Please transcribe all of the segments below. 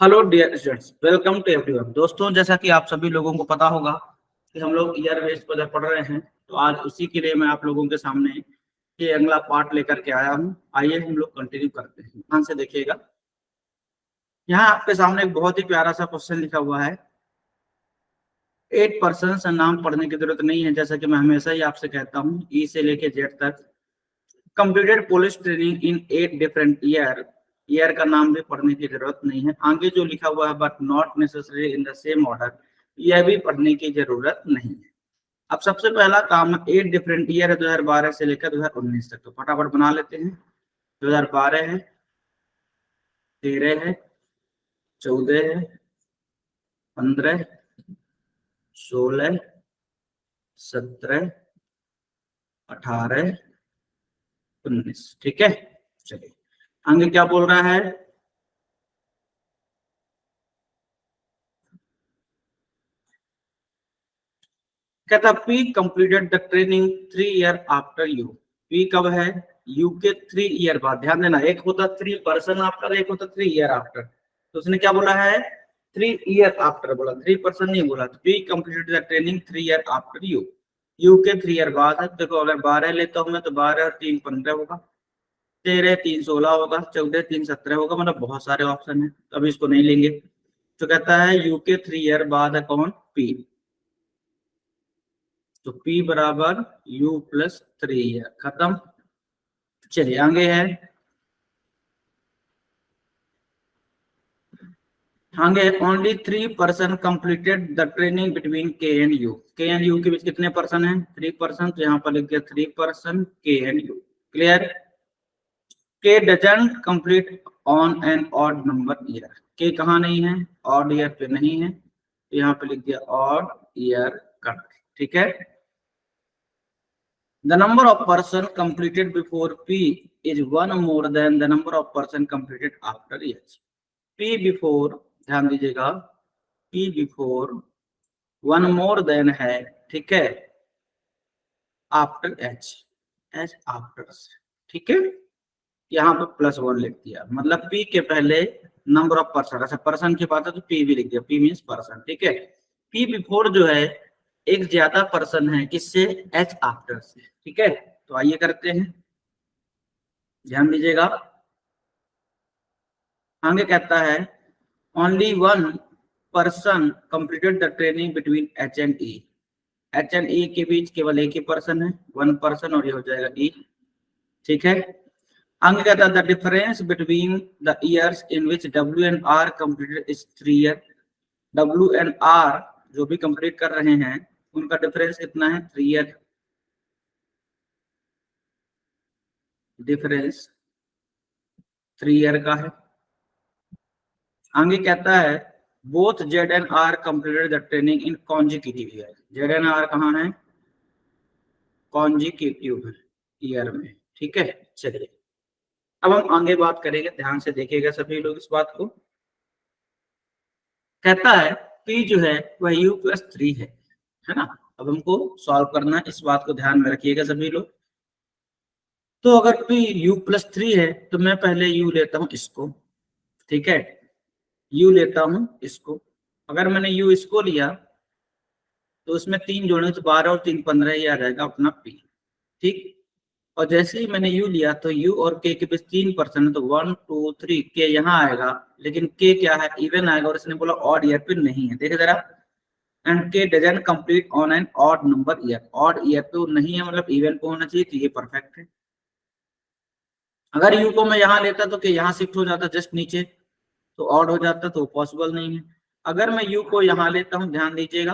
Hello dear students, welcome to everyone. दोस्तों, जैसा कि आप सभी लोगों को पता होगा कि हम लोग ईयर बेस्ड पर पढ़ रहे हैं, तो आज उसी के लिए मैं आप लोगों के सामने ये अगला पार्ट लेकर के आया हूँ। आइए हम लोग कंटिन्यू करते हैं। ध्यान से देखिएगा, यहाँ आपके सामने एक बहुत ही प्यारा सा क्वेश्चन लिखा हुआ है। 8% नाम पढ़ने की जरूरत नहीं है, जैसा कि मैं हमेशा ही आपसे कहता हूँ, ई से लेके जेड तक। Completed police training in 8 different year का नाम भी पढ़ने की जरूरत नहीं है। आगे जो लिखा हुआ है, but not necessary in the same order, यह भी पढ़ने की जरूरत नहीं है। अब सबसे पहला काम 8 डिफरेंट ईयर है 2012 से लेकर 2019 तक, तो फटाफट बना लेते हैं। 2012 है, 13 है, 14 है, 15, 16, 17, 18, 19। ठीक है, चलिए आगे क्या बोल रहा है। कहता P completed the training 3 year after you. P कब है? यू के 3 ईयर बाद। ध्यान देना, एक होता 3% आफ्टर, एक होता 3 ईयर आफ्टर। तो उसने क्या बोला है? 3 ईयर आफ्टर बोला, 3% नहीं बोला। तो P completed the training 3 year after you. You के 3 ईयर बाद है। देखो, अगर 12 लेता हूं मैं तो 12 और 3 15 होगा, 13 3 16 होगा, 14 3 17 होगा। मतलब बहुत सारे ऑप्शन है, तो अभी इसको नहीं लेंगे। तो कहता है यू के 3 ईयर बाद है कौन? पी। तो P बराबर U प्लस 3 है। खत्म। चलिए आगे है, आगे only 3% completed the training between K and U। K and U के बीच कितने पर्सन है? 3%। तो यहाँ पर लिख दिया 3% K and U। Clear? K doesn't complete on an odd number year. K कहाँ नहीं है? ऑड ईयर पे नहीं है, तो यहाँ पे लिख दिया ऑड ईयर कट। ठीक है। The number of person completed before P is one more than the number of person completed after H. P before, ध्यान दीजिएगा, P before one more than है, ठीक है, after H, H after से, ठीक है। यहाँ पे +1 लिख दिया, मतलब P के पहले नंबर ऑफ पर्सन। अच्छा, पर्सन की बात है तो P भी लिख दिया, P मीन्स पर्सन। ठीक है। P बिफोर जो है, एक ज्यादा पर्सन है, किससे? H आफ्टर से। ठीक है, तो आइए करते हैं, ध्यान दीजिएगा। आगे कहता है only one person completed the training between H and E. H and E के बीच केवल एक ही पर्सन है, वन पर्सन, और ये हो जाएगा ई। ठीक है। आगे कहता है the difference between the years in which W and R completed is 3 year. W and R जो भी कंप्लीट कर रहे हैं, उनका डिफरेंस कितना है? 3 ईयर। डिफरेंस 3 ईयर का है। आगे कहता है both Z and R completed the training in consecutive year. Z and R कहाँ है? कॉन्जिक्यूटिव ईयर में। ठीक है, चलिए अब हम आगे बात करेंगे, ध्यान से देखिएगा सभी लोग इस बात को। कहता है P जो है वह U प्लस 3 है ना। अब हमको सॉल्व करना है, इस बात को ध्यान में रखिएगा सभी लोग। तो अगर P U प्लस 3 है, तो मैं पहले U लेता हूं इसको। ठीक है, U लेता हूं इसको। अगर मैंने U इसको लिया, तो उसमें 3 जोड़े तो 12 और 3 15 ही आ जाएगा अपना P। ठीक। और जैसे ही मैंने U लिया, तो U और K के बीच 3% है, तो 1 2 3 K यहाँ आएगा, लेकिन K क्या है? इवन आएगा, और इसने बोला ऑड ईयर पे नहीं है। देखिए जरा, and K doesn't complete on an odd number year. Odd year पे नहीं है, मतलब इवन पे होना चाहिए, तो ये परफेक्ट है। अगर U को मैं यहाँ लेता तो K यहाँ शिफ्ट हो जाता जस्ट नीचे, तो ऑड हो जाता, तो पॉसिबल नहीं है। अगर मैं U को यहाँ लेता हूँ, ध्यान दीजिएगा,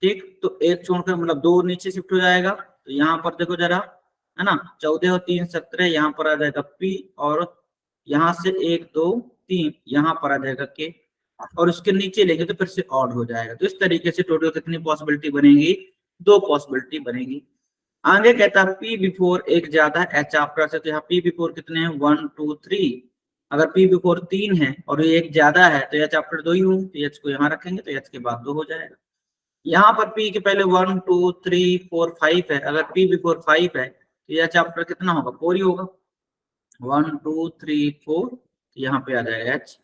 ठीक, तो एक छोड़कर मतलब 2 नीचे शिफ्ट हो जाएगा। तो यहाँ पर देखो जरा, है ना, 14 और 3 17, यहाँ पर आ जाएगा P, और यहाँ से 1 2 3 यहाँ पर आ जाएगा K, और उसके नीचे लेंगे तो फिर से ऑड हो जाएगा। तो इस तरीके से टोटल कितनी पॉसिबिलिटी बनेगी? 2 पॉसिबिलिटी बनेगी। आगे कहता है P बिफोर एक ज्यादा है H आफ्टर से, तो यहाँ P बिफोर कितने हैं? 1 2 3। अगर P बिफोर 3 है और ये एक ज्यादा है, तो H आफ्टर 2 ही होंगे, तो H को यहाँ रखेंगे, तो H के बाद 2 हो जाएगा। यहाँ पर P के पहले 1 2 3 4 5 है। अगर P बिफोर 5 है, तो यह चैप्टर कितना होगा? 4 ही होगा। 1 2 3 4, यहाँ पे आ जाएगा H।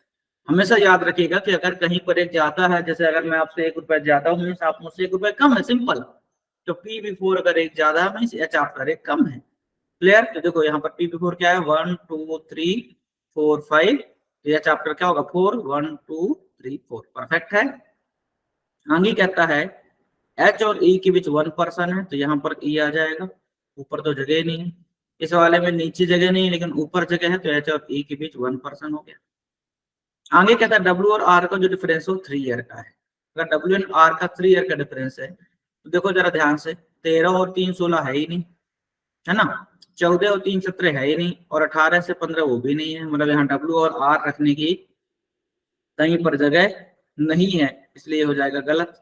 हमेशा याद रखिएगा कि अगर कहीं पर एक ज्यादा है, जैसे अगर मैं आपसे 1 रुपए ज्यादा हूँ मीन्स आप मुझसे 1 रुपए कम है, सिंपल। तो पी बिफोर अगर एक ज्यादा है मीन्स एच आफ्टर एक कम है। क्लियर? तो देखो यहाँ पर पी बिफोर क्या है, 1 2 3 4 5, तो एच आफ्टर क्या होगा 4, 1 2 3 4, परफेक्ट है। आगे कहता है एच और ई के बीच 1 पर्सन है, तो यहाँ पर ई आ जाएगा, ऊपर तो जगह ही नहीं है। इस वाले में नीचे जगह नहीं है लेकिन ऊपर जगह है, तो एच और ई के बीच 1 पर्सन हो गया। आगे कहता है डब्ल्यू और आर का जो डिफरेंस हो 3 ईयर का है। अगर डब्ल्यू एंड आर का 3 ईयर का डिफरेंस है तो देखो जरा ध्यान से, 13 और 3 16 है ही नहीं, है ना, 14 और 3 17 है ही नहीं, और 18 से 15 वो भी नहीं है, मतलब यहाँ डब्ल्यू और आर रखने की कहीं पर जगह नहीं है, इसलिए हो जाएगा गलत।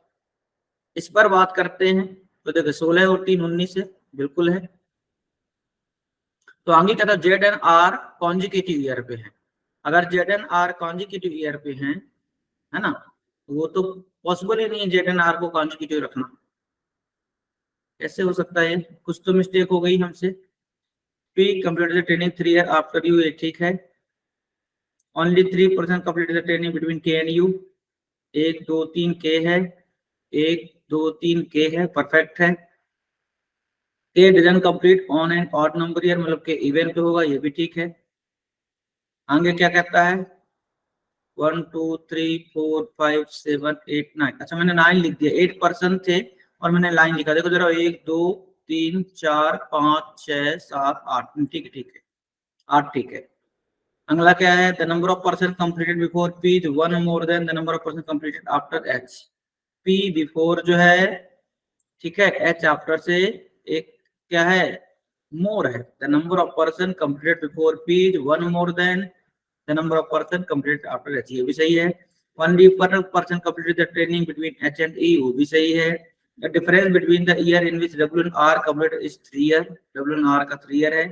इस पर बात करते हैं, तो देखो 16 और 3 19 है, बिल्कुल है। तो आगे कहता है Z and R consecutive year पे है। अगर Z and R consecutive year पे हैं, है ना, वो तो पॉसिबल ही नहीं है जेड एंड आर को कॉन्जिक्यूटिव रखना। कैसे हो सकता है? कुछ तो मिस्टेक हो गई हमसे। P completed training 3 year after you, ये ठीक है। Only 3% completed training between K and you, 1 2 3 के है, 1 2 3 के है, परफेक्ट है। K doesn't complete on and odd number year, मतलब के इवेंट पे होगा, ये भी ठीक है। आगे क्या कहता है, 1 2 3 4 5 7 8 9, अच्छा मैंने 9 लिख दिया, 8% थे और मैंने लाइन लिखा, देखो जरा 1 2 3 4 5 6 7 8, ठीक है ठीक है, 8 ठीक है। अगला क्या है, the number of person completed before P is 1 more than the number of person completed after H. P before जो है, ठीक है, एच आफ्टर से एक क्या है, मोर है। The number of person completed before P is 1 more than the number of person completed after H, ये भी सही है। Only person completed the training between H and E, वो भी सही है। The difference between the year in which W and R completed is 3 year, W and R का 3 year है।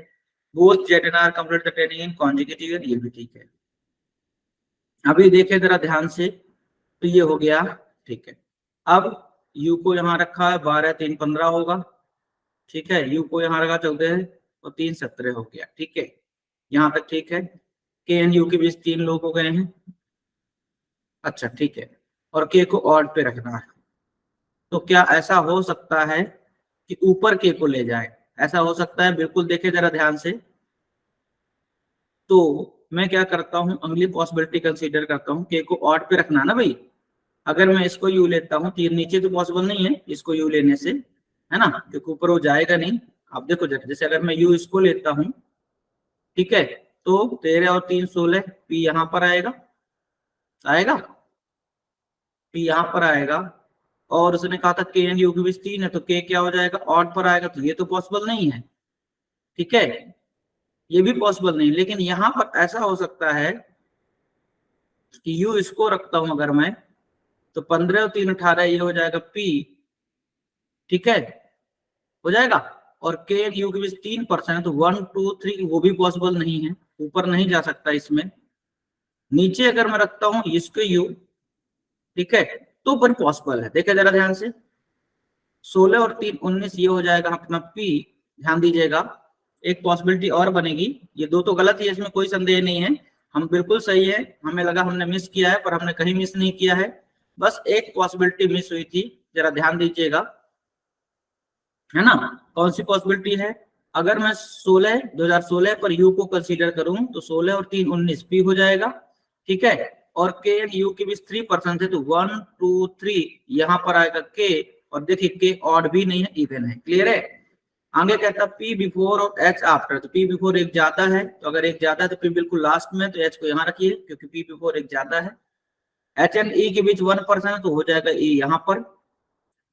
Both Z and R complete the training in consecutive year, ये भी ठीक है। अभी देखे जरा ध्यान से, तो ये हो गया, ठीक है। अब यू को यहाँ रखा है, 12 3 15 होगा, ठीक है। यू को यहाँ रखा 14 है और 3 17 हो गया, ठीक है, यहाँ तक ठीक है। के एंड यू के बीच 3 लोग हो गए हैं, अच्छा ठीक है। और के को ऑड पे रखना है, तो क्या ऐसा हो सकता है कि ऊपर के को ले जाए? ऐसा हो सकता है, बिल्कुल। देखे जरा ध्यान से, तो मैं क्या करता हूँ, अगली पॉसिबिलिटी कंसीडर करता हूँ, के को ऑड पे रखना है ना भाई। अगर मैं इसको यू लेता हूँ तो ये नीचे तो पॉसिबल नहीं है इसको यू लेने से, है ना, क्योंकि ऊपर वो जाएगा नहीं। आप देखो जरा, जैसे अगर मैं यू इसको लेता हूँ, ठीक है, तो 13 और 3 16, पी यहाँ पर आएगा, आएगा, पी यहाँ पर आएगा। और उसने कहा था के एंड यू के बीच 3 है, तो के क्या हो जाएगा, ऑड पर आएगा, तो ये तो पॉसिबल नहीं है, ठीक है, ये भी पॉसिबल नहीं। लेकिन यहाँ पर ऐसा हो सकता है कि यू इसको रखता हूं अगर मैं, तो 15 और 3 18, ये हो जाएगा पी, ठीक है, हो जाएगा। और के यू के बीच 3% है, तो 1 2 3 वो भी पॉसिबल नहीं है, ऊपर नहीं जा सकता इसमें। नीचे अगर मैं रखता हूं इसको यू, ठीक है, तो ऊपर पॉसिबल है। देखिए जरा ध्यान से, 16 और 3 19, ये हो जाएगा अपना पी। ध्यान दीजिएगा, एक पॉसिबिलिटी और बनेगी, ये दो तो गलत ही है, इसमें कोई संदेह नहीं है, हम बिल्कुल सही है। हमें लगा हमने मिस किया है, पर हमने कहीं मिस नहीं किया है, बस एक पॉसिबिलिटी मिस हुई थी, जरा ध्यान दीजिएगा, है ना। कौन सी पॉसिबिलिटी है? अगर मैं 2016 पर यू को कंसीडर करूं, तो 16 और 3 19 पी हो जाएगा, ठीक है। और के एंड यू के बीच 3% है, तो 1 2 3 यहाँ पर आएगा के, और देखिए के ऑड भी नहीं है, इवन है। क्लियर है? आगे कहता है पी बिफोर और एच आफ्टर, तो पी बिफोर एक ज्यादा है, तो अगर एक ज्यादा है तो पी बिल्कुल लास्ट में, तो एच को यहाँ रखिए क्योंकि पी बिफोर एक ज्यादा है। एच एंड ई के बीच 1% है, तो हो जाएगा ई यहाँ पर।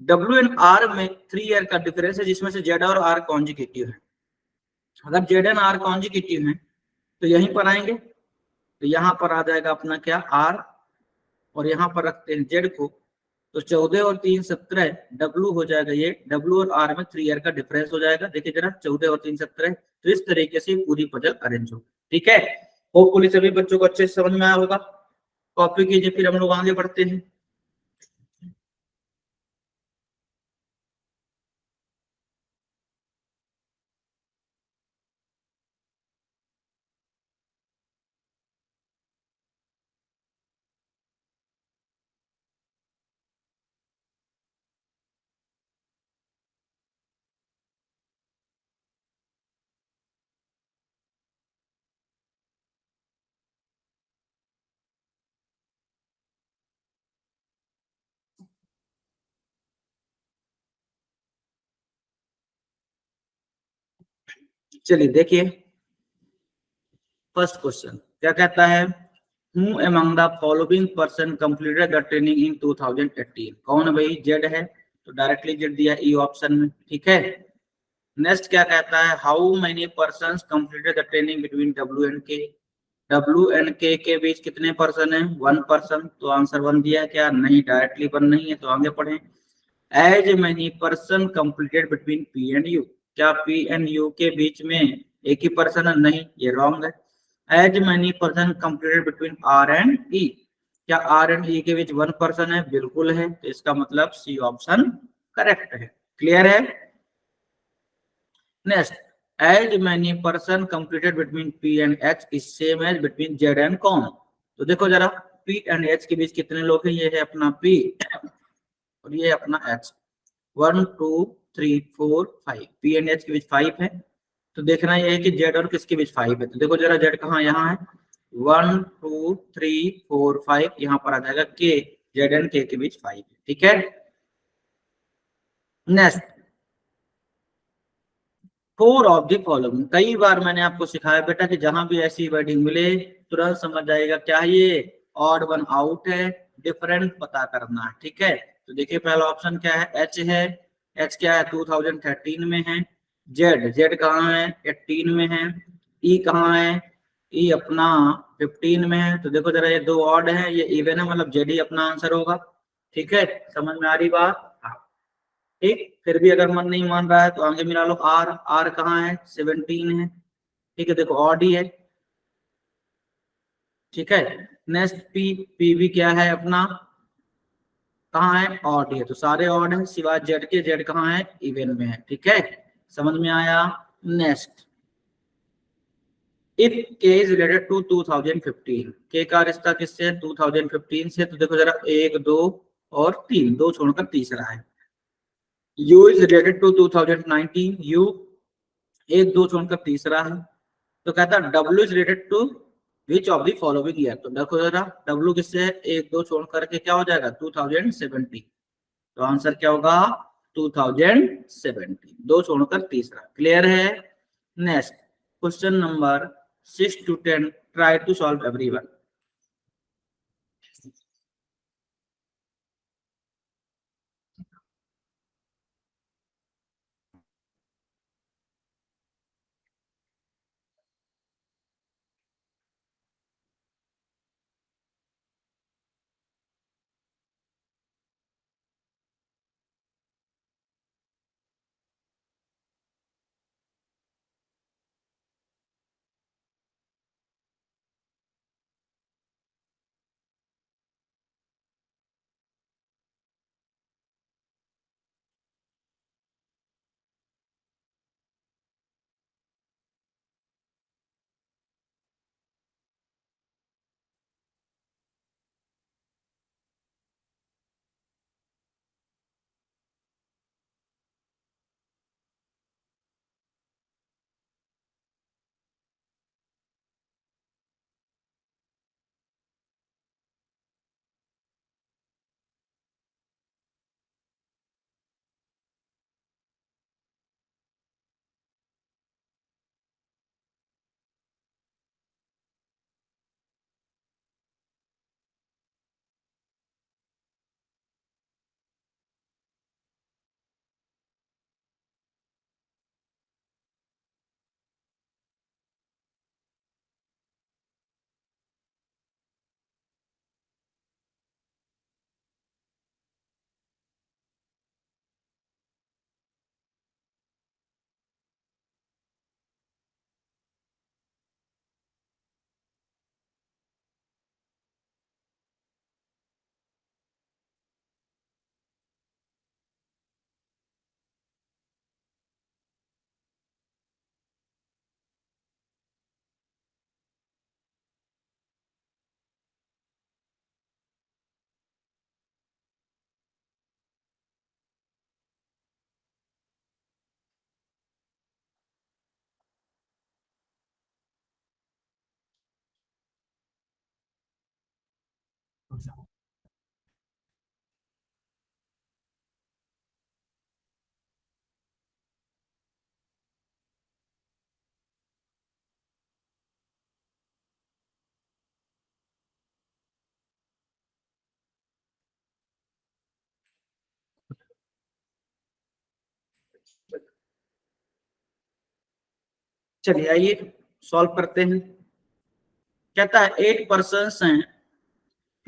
डब्ल्यू एंड आर में 3 ईयर का डिफरेंस है, जिसमें से जेड और आर कॉन्जिक्यूटिव है। अगर जेड एंड आर कॉन्जिक्यूटिव है तो यहीं पर आएंगे, तो यहाँ पर आ जाएगा अपना क्या, आर, और यहाँ पर रखते हैं जेड को, तो 14 और 3 17, डब्ल्यू हो जाएगा, ये डब्ल्यू और आर में 3 ईयर का डिफरेंस हो जाएगा। देखिए जरा, 14 और 3 17, तो इस तरीके से पूरी पजल अरेंज हो, ठीक है। होपफुली सभी बच्चों को अच्छे से समझ में आया होगा। कॉपी कीजिए, फिर हम लोग आगे बढ़ते हैं। चलिए देखिए फर्स्ट क्वेश्चन क्या कहता है, who among the following person completed the training इन 2018। कौन है भाई, जेड है तो डायरेक्टली जेड दिया ई ऑप्शन में, ठीक है। नेक्स्ट क्या कहता है, how many person completed the training between W and के। डब्ल्यू एंड के बीच कितने पर्सन है, वन पर्सन, तो आंसर वन दिया है क्या, नहीं डायरेक्टली वन नहीं है, तो आगे पढ़े। As many person completed between P and U, क्या पी एंड यू के बीच में एक ही पर्सन है, नहीं ये रॉन्ग है। As many person completed between R and E, क्या आर एंड ई के बीच वन पर्सन है, बिल्कुल है, तो इसका मतलब सी ऑप्शन करेक्ट है। क्लियर है। Next, as many person completed between P and H is same as between Z and कौन। तो देखो जरा पी एंड एच के बीच कितने लोग हैं, ये है अपना पी और ये है अपना एच, 1 2 3 4 5, पी एंड एच के बीच 5 है। तो देखना ये है कि जेड और किसके बीच 5 है, तो देखो जरा जेड कहाँ, यहाँ है, 1 2 3 4 5, यहाँ पर आ जाएगा के, जेड एंड के बीच 5 है, ठीक है। Next, four of the following, कई बार मैंने आपको सिखाया बेटा कि जहां भी ऐसी वर्डिंग मिले तुरंत समझ जाएगा क्या है ये, ऑड वन आउट है, डिफरेंट पता करना है, ठीक है। तो देखिए पहला ऑप्शन क्या है, एच है, एच क्या है 2013 में है। जेड, जेड कहाँ है 18 में है। ई कहाँ है, ई अपना 15 में है। तो देखो जरा ये दो ऑड है, ये इवन है, मतलब जेड ही अपना आंसर होगा, ठीक है। समझ में आ रही बात, हाँ। ठीक, फिर भी अगर मन नहीं मान रहा है तो आगे मिला लो, आर, आर कहाँ है 17 है, ठीक है, देखो ऑड ही है, ठीक है। नेक्स्ट पी, पी भी क्या है अपना, कहाँ है, ऑड ही है, तो सारे ऑड है सिवाय जेड के, जेड कहाँ है इवन में है, ठीक है। समझ में आया। नेक्स्ट, इफ के इज रिलेटेड टू 2015, के का रिश्ता किससे है 2015 से, तो देखो जरा एक दो और तीन, दो छोड़कर तीसरा है। U is related to 2019, U एक दो छोड़कर तीसरा है। तो कहता है W is related to which of the following year, तो देखो जरा डब्ल्यू किससे है, एक दो छोड़ करके क्या हो जाएगा 2017, तो आंसर क्या होगा 2017, दो छोड़कर तीसरा। क्लियर है। Next, question number 6 to 10, try to solve everyone. चलिए आइए सॉल्व करते हैं। कहता है 8 पर्सन्स हैं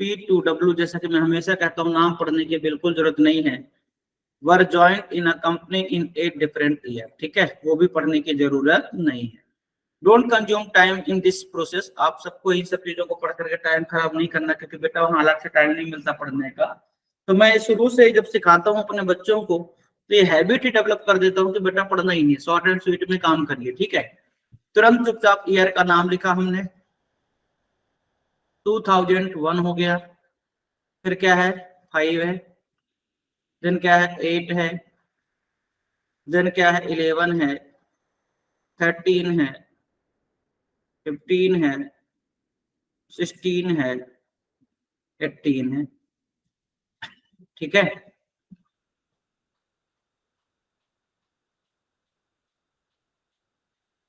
P2W, जैसा कि मैं हमेशा कहता हूं नाम पढ़ने की बिल्कुल जरूरत नहीं है, were joined in a company in 8 different year. ठीक है, वो भी पढ़ने की जरूरत नहीं है। Don't consume time in this process. आप सबको इन सब चीजों को पढ़ करके टाइम खराब नहीं करना, क्योंकि बेटा वहां अलग से टाइम नहीं मिलता पढ़ने का। तो मैं शुरू से ही जब सिखाता हूँ अपने बच्चों को, तो ये हैबिट ही डेवलप कर देता हूँ कि बेटा पढ़ना ही नहीं, शॉर्ट एंड स्वीट में काम करिए। ठीक है, तुरंत चुपचाप ईयर का नाम लिखा हमने, 2001 हो गया, फिर क्या है 5 है, देन क्या है 8 है, देन क्या है 11 है, 13 है, 15 है, 16 है, 18 है। ठीक है,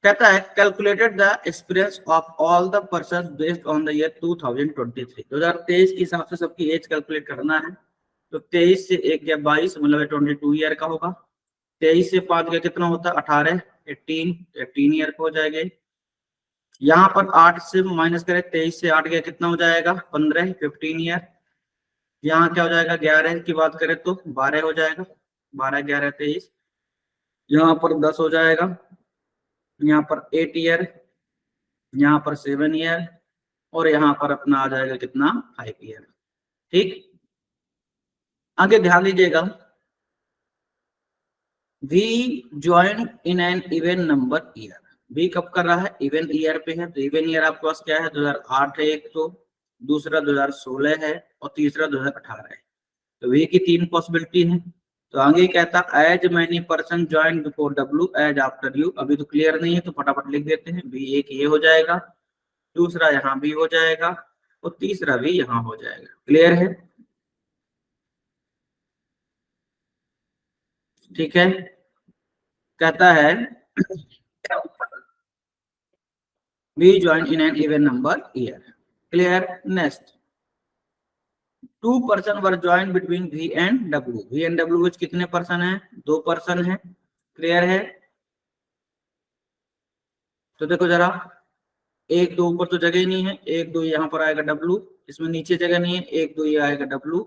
कहता है calculated the experience of all the person based on the year 2023। 2023 के हिसाब से सबकी एज कैलकुलेट करना है। तो 23 से 1 गया 22, मतलब 22 ईयर का होगा। 23 से 5 गया कितना होता है 18, 18 ईयर का हो जाएगा। यहाँ पर 8 से माइनस करें, 23 से 8 गया कितना हो जाएगा 15, 15 ईयर। यहाँ क्या हो जाएगा 11 की बात करें तो 12 हो जाएगा, 12 11 23। यहाँ पर 10 हो जाएगा, यहाँ पर 8 ईयर, यहाँ पर 7 ईयर, और यहाँ पर अपना आ जाएगा कितना 5 ईयर। ठीक, आगे ध्यान दीजिएगा। V join in an even number year. V कब कर रहा है इवन ईयर पे है, तो इवन ईयर आपके पास क्या है 2008 है एक, तो दूसरा 2016 है, और तीसरा 2018 है। तो वी की 3 पॉसिबिलिटी है। तो आगे कहता as many person join before W as after U. अभी तो क्लियर नहीं है तो फटाफट लिख देते हैं। बी एक ये हो जाएगा, दूसरा यहाँ भी हो जाएगा, और तीसरा भी यहाँ हो जाएगा। क्लियर है? ठीक है, कहता है V join in an even number year. Clear? Next, 2 person were join between V and W. V and W which कितने पर्सन है 2 पर्सन है। क्लियर है? तो देखो जरा, 1 2 ऊपर तो जगह ही नहीं है, 1 2 यहाँ पर आएगा डब्ल्यू, इसमें नीचे जगह नहीं है, 1 2 ये आएगा डब्ल्यू,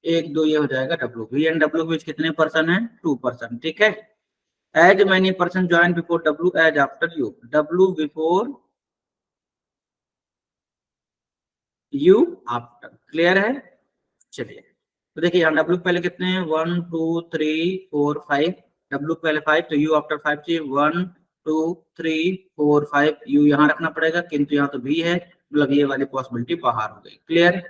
1 2 ये हो जाएगा W. V and W which कितने पर्सन है 2 पर्सन। ठीक है, as many person join before W as after U. W before, U after. Clear है? चलिए, तो देखिए यहाँ डब्ल्यू पहले कितने हैं 1 2 3 4 5। डब्ल्यू पहले 5, तो यू आफ्टर 5 चाहिए 1 2 3 4 5। यू यहाँ रखना पड़ेगा, किंतु यहाँ तो भी है, मतलब ये वाली पॉसिबिलिटी बाहर हो गई। क्लियर?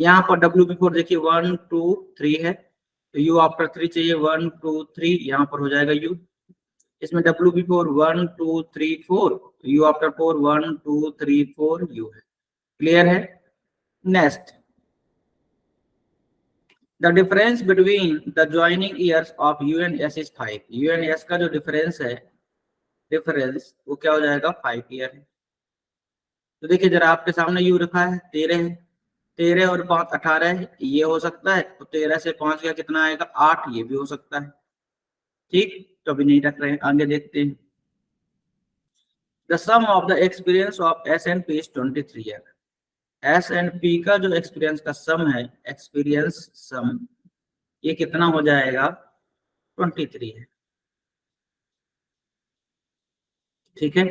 यहाँ पर डब्ल्यू बिफोर देखिए 1 2 3 है, तो यू आफ्टर 3 चाहिए 1 2 3, यहाँ पर हो जाएगा यू। इसमें W before 1 2 3 4, you after 4 1 2 3 4 you है। क्लियर है? Next, the difference between the joining years of you and S is 5। You and S का जो डिफरेंस है, डिफरेंस वो क्या हो जाएगा 5 ईयर है। तो देखिए जरा आपके सामने यू रखा है 13 है, 13 और 5 18 है, ये हो सकता है। तो 13 से 5 का कितना आएगा 8, ये भी हो सकता है। ठीक, तो अभी नहीं रख रहे हैं, आगे देखते हैं। The sum of the experience of S and P is 23 year. S and P का जो एक्सपीरियंस का सम है, एक्सपीरियंस सम, ये कितना हो जाएगा 23 है। ठीक है,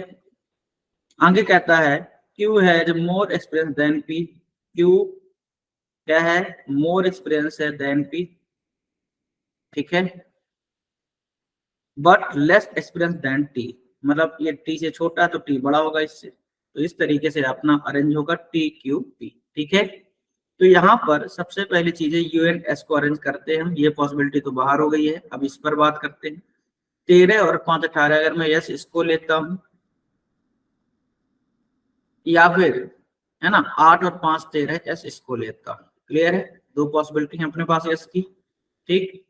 आगे कहता है Q has more experience than P. Q क्या है मोर एक्सपीरियंस है देन पी। ठीक है, but less experience than T, मतलब ये टी से छोटा है तो टी बड़ा होगा इससे। तो इस तरीके से अपना अरेंज होगा टी क्यू पी। ठीक है, तो यहाँ पर सबसे पहली चीज है यू एंड एस को अरेंज करते हैं हम। ये पॉसिबिलिटी तो बाहर हो गई है, अब इस पर बात करते हैं। 13 और 5 18, अगर मैं यस इसको लेता हूं, या फिर है ना 8 और 5 13 एस इसको लेता हूं। क्लियर है? 2 पॉसिबिलिटी है अपने पास एस की। ठीक,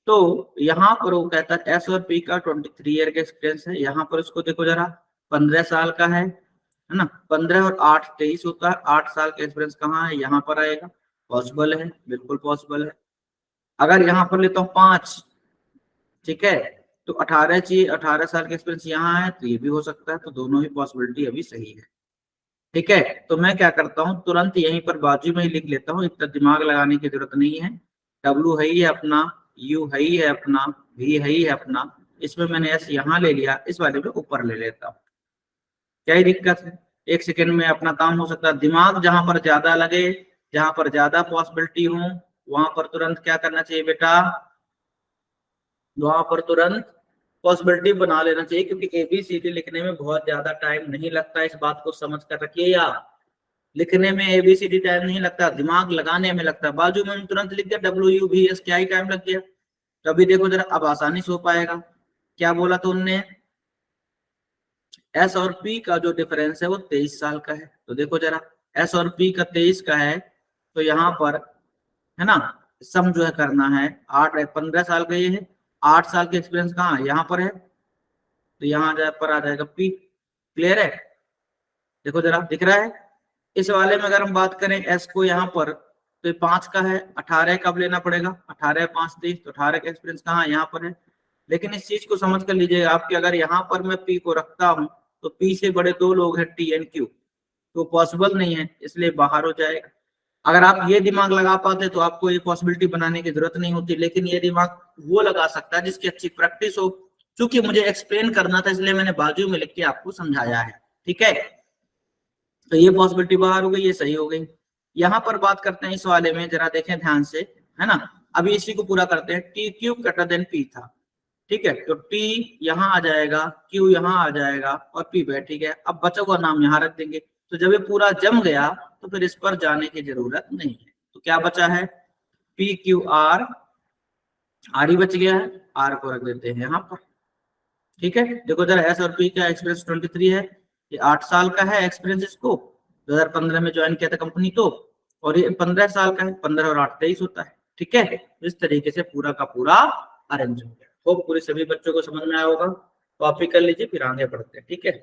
तो यहाँ पर वो कहता है एस और पी का 23 ईयर का एक्सपीरियंस है। यहाँ पर इसको देखो जरा, 15 साल का है ना, 15 और 8 23 होता है। 8 साल का एक्सपीरियंस कहाँ है, यहाँ पर आएगा। पॉसिबल है, बिल्कुल पॉसिबल है। अगर यहाँ पर लेता हूँ 5, ठीक है, तो 18 चाहिए, 18 साल का एक्सपीरियंस यहाँ है, तो ये भी हो सकता है, तो दोनों ही पॉसिबिलिटी अभी सही है। ठीक है, तो मैं क्या करता हूँ, तुरंत यहीं पर बाजू में ही लिख लेता हूँ, इतना दिमाग लगाने की जरूरत नहीं है। डब्ल्यू है ही है अपना, यू है ही है अपना, वी है ही है अपना, इसमें मैंने एस यहाँ ले लिया, इस वाले में ऊपर ले लेता हूँ। क्या ही दिक्कत है, एक सेकेंड में अपना काम हो सकता है। दिमाग जहां पर ज्यादा लगे, जहां पर ज्यादा पॉसिबिलिटी हो, वहां पर तुरंत क्या करना चाहिए बेटा, वहां पर तुरंत पॉसिबिलिटी बना लेना चाहिए, क्योंकि एबीसीडी लिखने में बहुत ज्यादा टाइम नहीं लगता, इस बात को समझ कर रखिए। या लिखने में एबीसीडी टाइम नहीं लगता, दिमाग लगाने में लगता है। बाजू में तुरंत लिख दिया डब्ल्यू यू वी एस, क्या ही टाइम लग गया। तो अभी देखो जरा, अब आसानी से हो पाएगा। क्या बोला था उनने, एस और पी का जो डिफरेंस है वो 23 साल का है। तो देखो जरा, एस और पी का 23 का है, तो यहाँ पर है ना, सम जो है करना है, 15 साल का ये है, 8 साल का एक्सपीरियंस कहाँ है, यहाँ पर है, तो यहाँ पर आ जाएगा पी। क्लियर है, देखो जरा दिख रहा है। इस वाले में अगर हम बात करें एस को यहाँ पर, तो ये 5 का है, 18 कब लेना पड़ेगा, 18 5 30, तो 18 का एक्सपीरियंस कहाँ है, यहाँ पर है। लेकिन इस चीज को समझ कर लीजिएगा आपकी, अगर यहाँ पर मैं पी को रखता हूँ, तो पी से बड़े 2 लोग हैं, टी एंड क्यू, तो पॉसिबल नहीं है, इसलिए बाहर हो जाएगा। अगर आप ये दिमाग लगा पाते तो आपको ये पॉसिबिलिटी बनाने की जरूरत नहीं होती, लेकिन ये दिमाग वो लगा सकता है जिसकी अच्छी प्रैक्टिस हो। क्योंकि मुझे एक्सप्लेन करना था, इसलिए मैंने बाजू में लिख के आपको समझाया है। ठीक है, तो ये पॉसिबिलिटी बाहर हो गई, ये सही हो गई। यहाँ पर बात करते हैं इस वाले में, जरा देखें ध्यान से, है ना। अभी इसी को पूरा करते हैं, T Q greater than P था, ठीक है, तो टी यहाँ आ जाएगा, क्यू यहाँ आ जाएगा और पी बैठ, ठीक है। अब बचा हुआ नाम यहाँ रख देंगे, तो जब ये पूरा जम गया तो फिर इस पर जाने की जरूरत नहीं है। तो क्या बचा है, पी क्यू आर, आर ही बच गया है, आर को रख देते हैं यहाँ पर। ठीक है, देखो जरा, एस और पी का एक्सपीरियंस 23 है, ये 8 साल का है एक्सपीरियंस, इसको 2015 में ज्वाइन किया था कंपनी, तो और ये 15 साल का है, 15 और 8 23 होता है। ठीक है, इस तरीके से पूरा का पूरा अरेंज हो गया। होप पूरे सभी बच्चों को समझ में आया होगा। कॉपी कर लीजिए, फिर आगे बढ़ते हैं। ठीक है,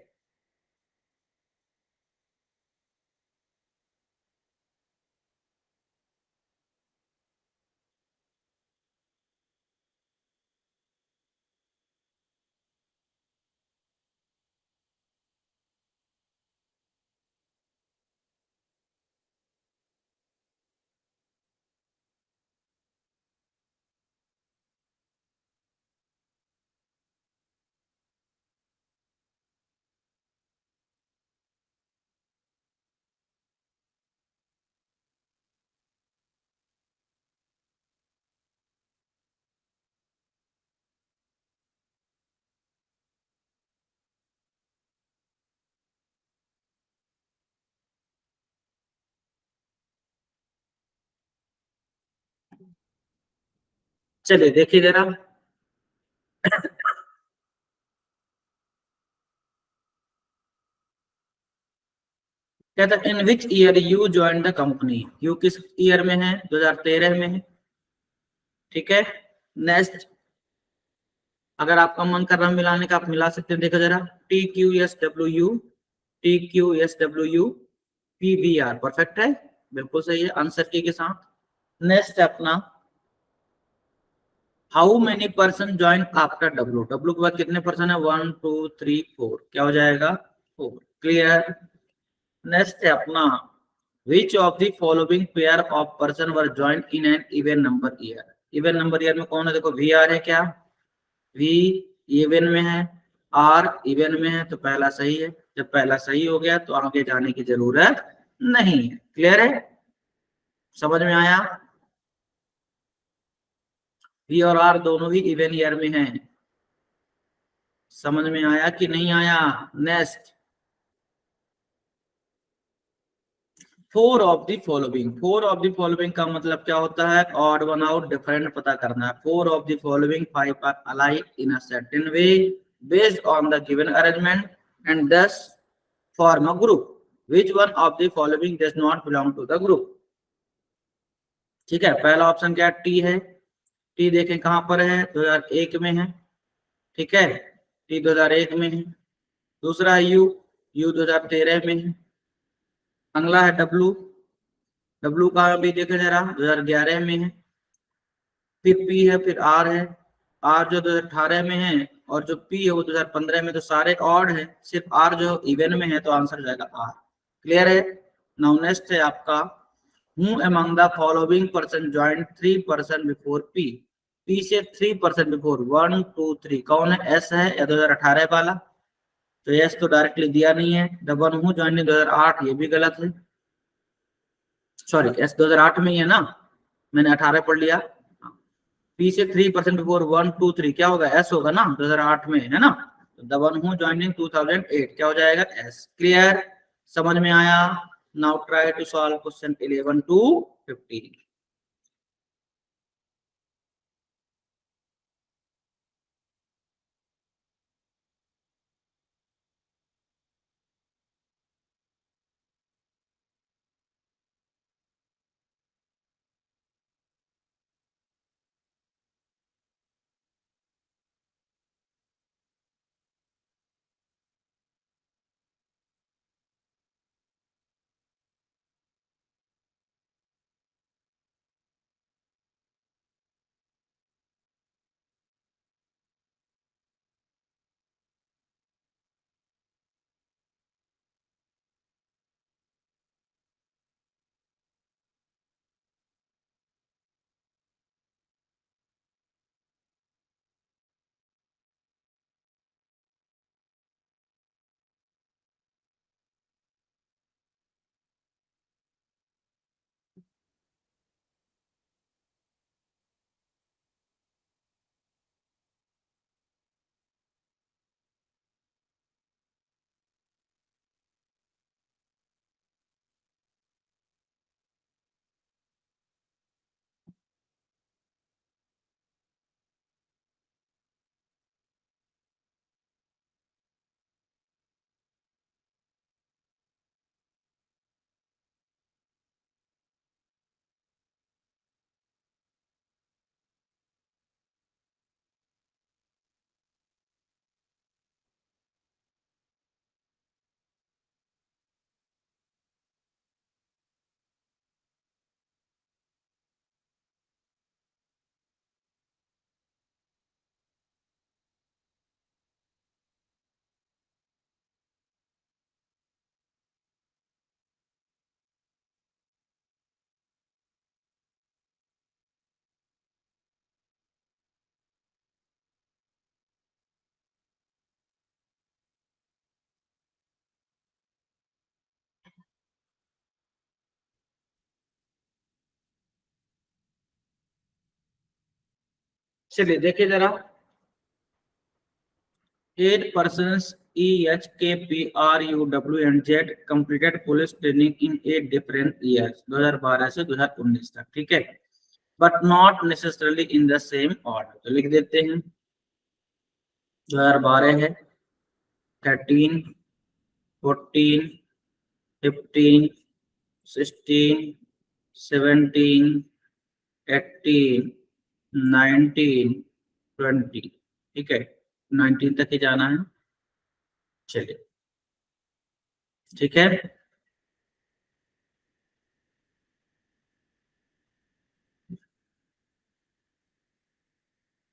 चलिए देखिए जरा, कहता है in which year you join the company, you किस ईयर में है, 2013 में है। ठीक है, नेक्स्ट, अगर आपका मन कर रहा है मिलाने का, आप मिला सकते हैं। देखो जरा, T Q S W U, T Q S W U, P V R, perfect है, बिल्कुल सही है आंसर के साथ। नेक्स्ट अपना, how many person join after W, W के बाद कितने पर्सन है, 1 2 3 4, क्या हो जाएगा 4। क्लियर। नेक्स्ट है अपना, विच of the following pair of person were join in an even number year, even number year में कौन है, देखो वी आर है, क्या वी इवन में है, आर इवन में है, तो पहला सही है। जब पहला सही हो गया तो आगे जाने की जरूरत नहीं है। क्लियर है, समझ में आया। वी और आर दोनों ही इवन ईयर में हैं, समझ में आया कि नहीं आया। Next, four of the following, four of the following का मतलब क्या होता है, ऑड वन आउट डिफरेंट पता करना है। Four of the following five are alike in a certain way based on the given arrangement and thus form a group, which one of the following does not belong to the group। ठीक है, पहला option क्या T है, T देखें कहां पर है, 2001 में है। ठीक है, टी 2001 में है। दूसरा है यू, यू 2013 में है। अगला है डब्लू, डब्लू का भी देखें जरा, 2011 में है। फिर पी है, फिर आर है, आर जो 2018 में है, और जो पी है वो 2015 में, तो सारे ऑड है, सिर्फ आर जो इवन में है, तो आंसर हो जाएगा आर। क्लियर है? नाउ नेक्स्ट है आपका, who among the following person join 3% before P. P से 3% बिफोर 1 2 3 कौन है? एस है या 2018 वाला? तो एस तो डायरेक्टली दिया नहीं है। द वन हु ज्वाइन 2008, ये भी गलत है। सॉरी, एस 2008 में ही है ना, मैंने 18 पढ़ लिया। पी से 3% बिफोर 1 2 3 क्या होगा? एस होगा ना, 2008 में है ना। The one who join in 2008 क्या हो जाएगा? एस। क्लियर? समझ में आया? Now try to solve question 11 to 15। चलिए देखिए जरा, 8 persons EH KPRUW and Z completed police training in 8 different years 2012 से 2019 तक, ठीक है, but not necessarily in the same order. तो लिख देते हैं 2012 है, 13 14 15 16 17 18 19 20, ठीक है, 19 तक ही जाना है। चलिए ठीक है।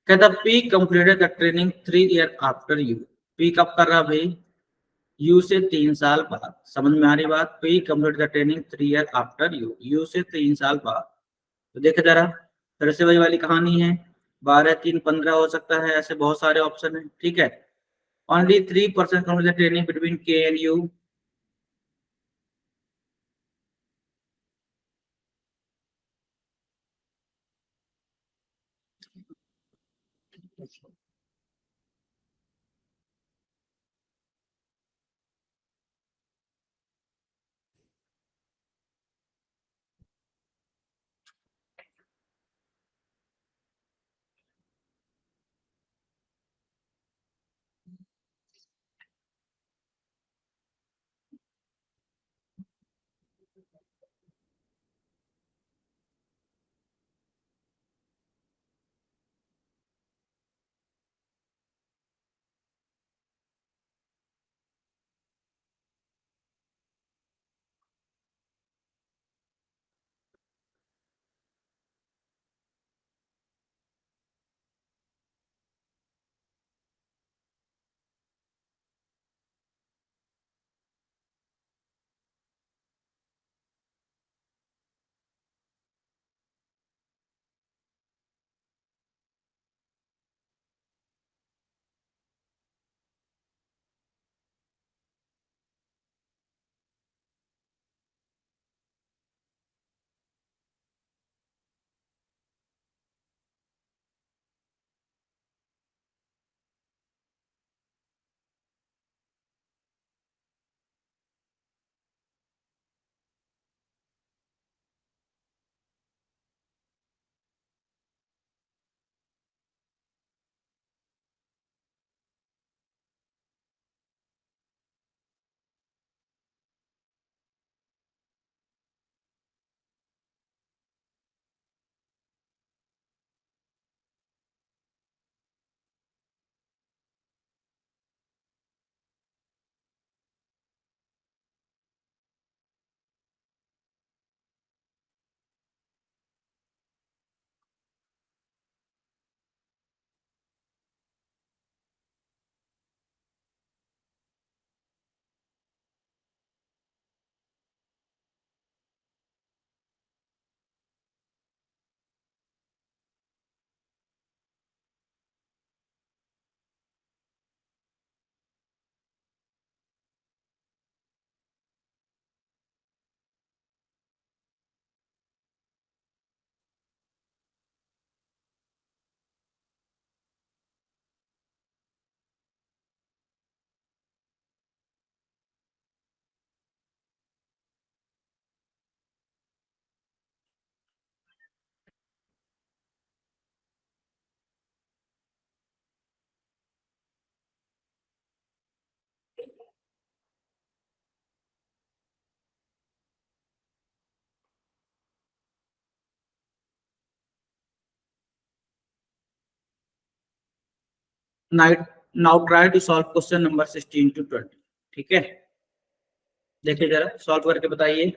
कहता P completed the training 3 years after you. P कब कर रहा भाई? यू से 3 साल बाद। समझ में आ रही बात? P complete the training 3 years after you, you से 3 साल बाद। तो देखो जरा, फिर से वही वाली कहानी है, 12 3 15 हो सकता है, ऐसे बहुत सारे ऑप्शन है, ठीक है। Only 3% complete the training between K and U. Now try to solve question number 16 to 20। ठीक है, देखिए जरा सॉल्व करके बताइए।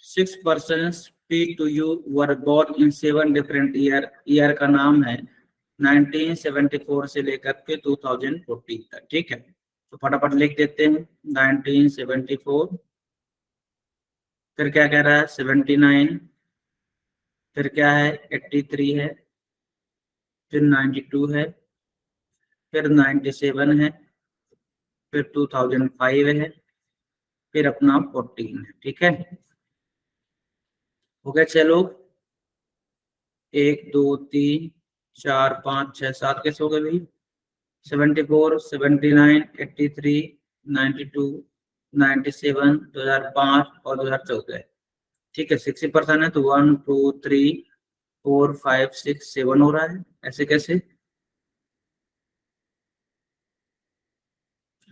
Six person speak to you were born in 7 different year का नाम है 1974 से लेकर के 2014 तक। ठीक है, तो फटाफट लिख देते हैं 1974, फिर क्या कह रहा है 79, फिर क्या है 83 है, फिर 92 है, फिर 97 है, फिर 2005 है, फिर अपना 14 है। ठीक है, हो गया। चलो 1 2 3 4 5 6 7 कैसे हो गए भाई? 74, 79, 83, 92, 97, 2005 और 2014। ठीक है, 60% है तो 1 2 3 4 5 6 7 हो रहा है। ऐसे कैसे?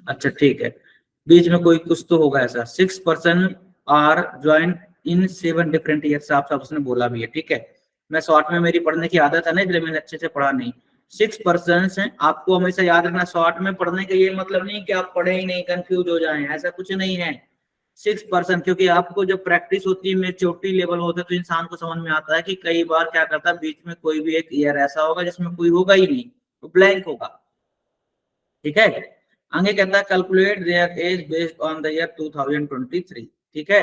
अच्छा ठीक है, बीच में कोई कुछ तो होगा ऐसा। 6% are join in 7 different years, आप सब उसने बोला भी है। ठीक है, मैं शॉर्ट में मेरी पढ़ने की आदत है ना, इसलिए मैंने अच्छे से पढ़ा नहीं। 6% है, आपको हमेशा याद रखना। शॉर्ट में पढ़ने का ये मतलब नहीं कि आप पढ़े ही नहीं, कंफ्यूज हो जाएं, ऐसा कुछ नहीं है। 6%, क्योंकि आपको जब प्रैक्टिस होती है, मेच्योरिटी लेवल होता है, तो इंसान को समझ में आता है कि कई बार क्या करता है, बीच में कोई भी एक ईयर ऐसा होगा जिसमें कोई होगा ही नहीं, तो ब्लैंक होगा। ठीक है, आगे कहता है calculate their age based on the year 2023। ठीक है,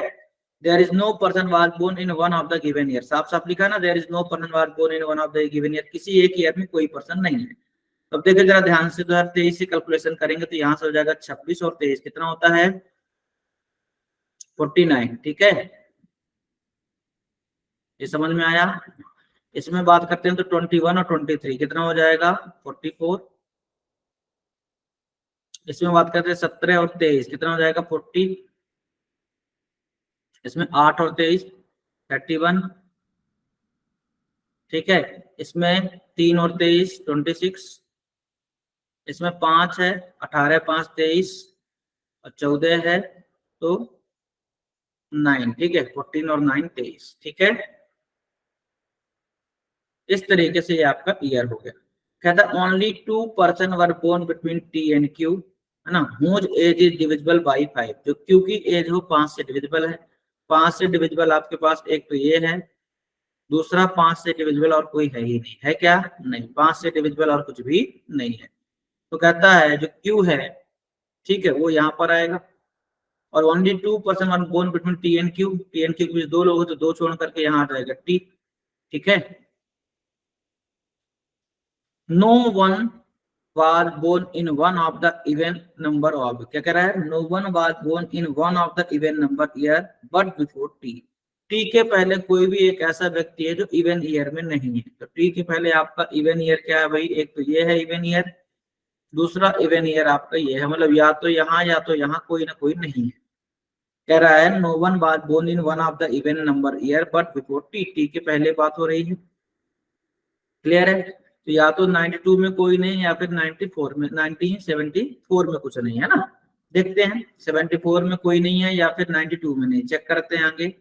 there is no person was born in one of the given year. साफ साफ लिखा ना, there is no person was born in one of the given year, किसी एक year में कोई पर्सन नहीं है। अब देखिए जरा ध्यान से, 2023 से कैलकुलेशन करेंगे तो यहाँ से हो जाएगा 26 और 23 कितना होता है 49। ठीक है, ये समझ में आया। इसमें बात करते हैं तो 21 और 23 कितना हो जाएगा 44। इसमें बात करते हैं 17 और 23 कितना हो जाएगा 40। इसमें 8 और 23 31। ठीक है, इसमें 3 और 23 26। इसमें 5 है, 18 5 23 और 14 है तो 9। ठीक है, 14 और 9 23। ठीक है, इस तरीके से ये आपका ईयर हो गया। कहता only 2% were born between T and Q, है ना। Whose age is divisible by 5, जो क्यू की एज हो 5 से डिविजिबल है। 5 से डिविजिबल आपके पास एक तो ये है, दूसरा 5 से डिविजिबल और कोई है ही नहीं। है क्या? नहीं, 5 से डिविजिबल और कुछ भी नहीं है। तो कहता है जो क्यू है, ठीक है, वो यहाँ पर आएगा। और only 2% one born between T and Q, T and Q के बीच 2 लोग हैं तो 2 छोड़ करके यहाँ आ जाएगा टी। ठीक है, no one was born in one of the even number of, क्या कह रहा है, no one was born in one of the even number year but before t। t के पहले कोई भी एक ऐसा व्यक्ति है जो इवन ईयर में नहीं है। तो t के पहले आपका इवन ईयर क्या है भाई, एक तो ये है इवन ईयर, दूसरा इवन ईयर आपका ये है, मतलब या तो यहाँ कोई ना कोई नहीं है। कह रहा है no one was born in one of the even number year but before t, t के पहले बात हो रही है। क्लियर है? तो या तो 92 में कोई नहीं या फिर 94 में 1974 में कुछ नहीं है ना। देखते हैं 74 में कोई नहीं है या फिर 92 में नहीं, चेक करते हैं आगे।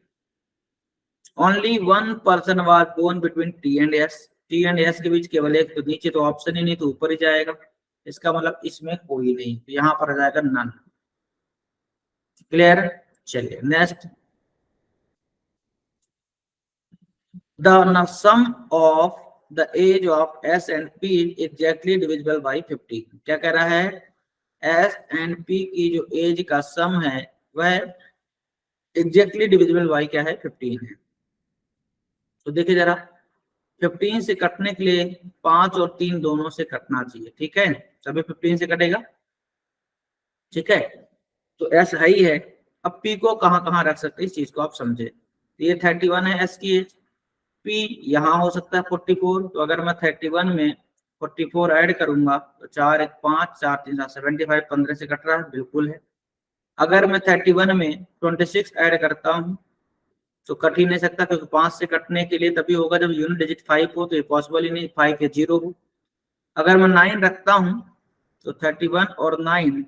Only one person was born between T and S, T and S के बीच केवल एक, तो नीचे तो ऑप्शन ही नहीं, तो ऊपर ही जाएगा, इसका मतलब इसमें कोई नहीं, तो यहाँ पर आ जाएगा नन। क्लियर। चलिए next, the sum of the age of S and P is exactly divisible by 50। क्या कह रहा है, S and P की जो एज का सम है वह एग्जैक्टली डिविजिबल बाई क्या है, 15 है। तो देखिए जरा, 15 से कटने के लिए 5 और 3 दोनों से कटना चाहिए, ठीक है, तभी 15 से कटेगा, ठीक है। तो एस है ही है, अब पी को कहां कहां रख सकते हैं इस चीज को आप समझे। ये 31 है एस की एज, पी यहाँ हो सकता है 44, तो अगर मैं 31 में 44 ऐड करूंगा तो 4 1 5 4 3 7 75, 15 से कट रहा है, बिल्कुल है। अगर मैं 31 में 26 ऐड करता हूँ तो कट ही नहीं सकता, क्योंकि 5 से कटने के लिए तभी होगा जब यूनिट डिजिट 5 हो, तो ये पॉसिबल ही नहीं, 5 या 0 हो। अगर मैं 9 रखता हूँ तो 31 और 9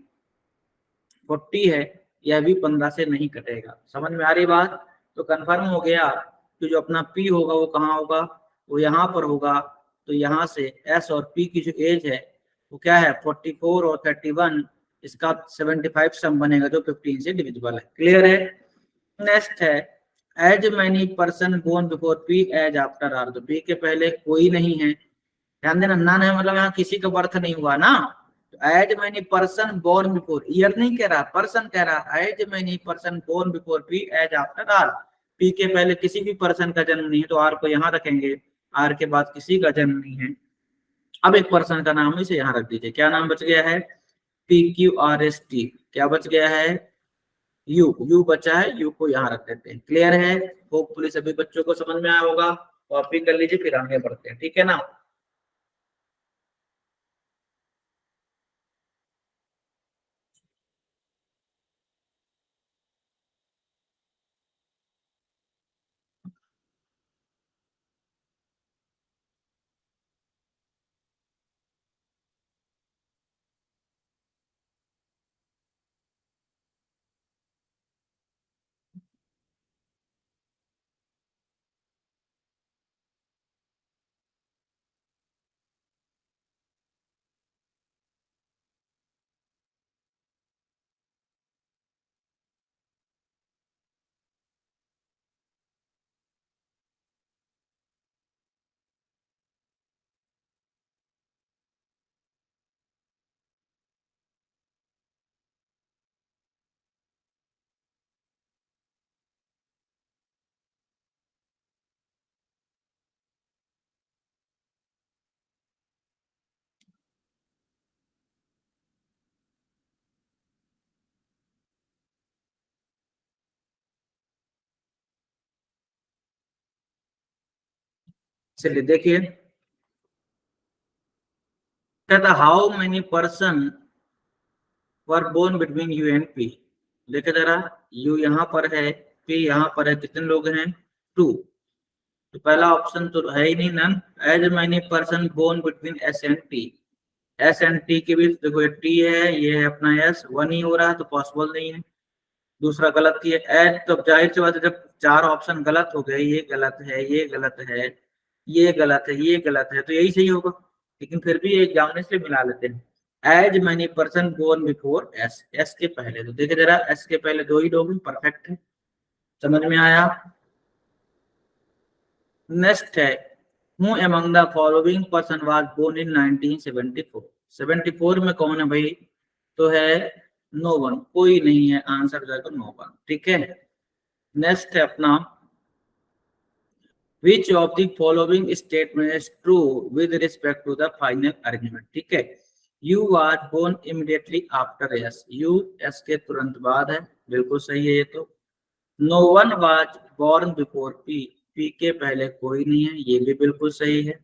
40 है, यह भी 15 से नहीं कटेगा। समझ में आ रही बात। तो कंफर्म हो गया कि जो अपना P होगा वो कहाँ होगा, वो यहाँ पर होगा। तो यहाँ से S और P की जो एज है वो क्या है, 44 और 31, इसका 75 सम बनेगा जो 15 से डिविजिबल है। क्लियर है। नेक्स्ट है, as many person born before P as after R। तो P के पहले कोई नहीं है, ध्यान देना, नन है मतलब यहाँ किसी का बर्थ नहीं हुआ ना। As many person born before, year नहीं कह रहा, पर्सन कह रहा, as many person born before P as after R. P के पहले किसी भी पर्सन का जन्म नहीं है तो आर को यहाँ रखेंगे, आर के बाद किसी का जन्म नहीं है। अब एक पर्सन का नाम इसे यहाँ रख दीजिए, क्या नाम बच गया है, P Q R S T, क्या बच गया है, यू, यू बचा है, यू को यहाँ रख देते हैं। क्लियर है। होपफुली सभी बच्चों को समझ में आया होगा, कॉपी कर लीजिए फिर आगे बढ़ते हैं, ठीक है ना। चलिए देखिए, कहता how many person were born between U and P. देखे जरा, यू यहाँ पर है, पी यहाँ पर है, कितने लोग हैं, 2। तो पहला ऑप्शन तो है ही नहीं, none. As many person born between S and T, S and T के बीच देखो ये टी है, ये है अपना एस, 1 ही हो रहा है तो पॉसिबल नहीं है। दूसरा गलत ही है एज, तो जाहिर सी बात है जब 4 ऑप्शन गलत हो गए, ये गलत है, ये गलत है, ये गलत है, ये गलत है, तो यही सही होगा। लेकिन फिर भी एग्जामिनेशन से मिला लेते हैं। As many person born before S, S के पहले, तो देखिए जरा एस के पहले 2 ही लोग हैं, परफेक्ट है, समझ में आया। नेक्स्ट है, who among the following person was born in 1974। 74 में कौन है भाई, तो है नो वन, कोई नहीं है, आंसर जाएगा नो वन, ठीक है। नेक्स्ट है अपना, which of the following statement is true with respect to the final argument, ठीक है। U was born immediately after S, U S के तुरंत बाद है, बिल्कुल सही है ये तो। No one was born before P, P के पहले कोई नहीं है, ये भी बिल्कुल सही है।